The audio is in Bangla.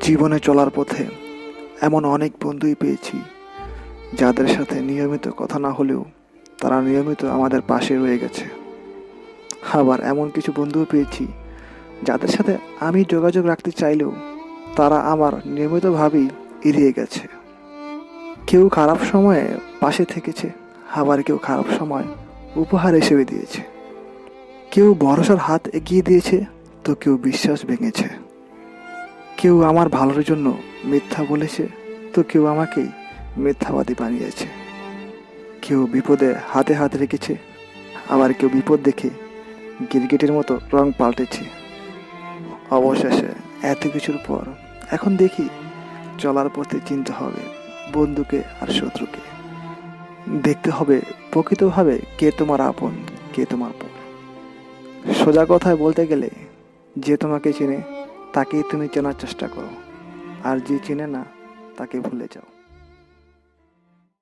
জীবনে চলার পথে এমন অনেক বন্ধুই পেয়েছি যাদের সাথে নিয়মিত কথা না হলেও তারা নিয়মিত আমাদের পাশে রয়ে গেছে। আবার এমন কিছু বন্ধুও পেয়েছি যাদের সাথে আমি যোগাযোগ রাখতে চাইলেও তারা আমার নিয়মিতভাবেই এড়িয়ে গেছে। কেউ খারাপ সময়ে পাশে থেকেছে, আবার কেউ খারাপ সময় উপহার হিসেবে দিয়েছে। কেউ ভরসার হাত এগিয়ে দিয়েছে, তো কেউ বিশ্বাস ভেঙেছে। কেউ আমার ভালোর জন্য মিথ্যা বলেছে, তো কেউ আমাকেই মিথ্যাবাদী বানিয়েছে। কেউ বিপদে হাতে হাত রেখেছে, আবার কেউ বিপদ দেখে গিরগিটির মতো রং পাল্টেছে। অবশেষে এত কিছুর পর এখন দেখি চলার পথে চিনতে হবে বন্ধুকে আর শত্রুকে। দেখতে হবে প্রকৃতভাবে কে তোমার আপন, কে তোমার পর। সোজা কথায় বলতে গেলে, যে তোমাকে চেনে তাকেই তুমি চেনার চেষ্টা করো, আর যে চেনে না তাকে ভুলে যাও।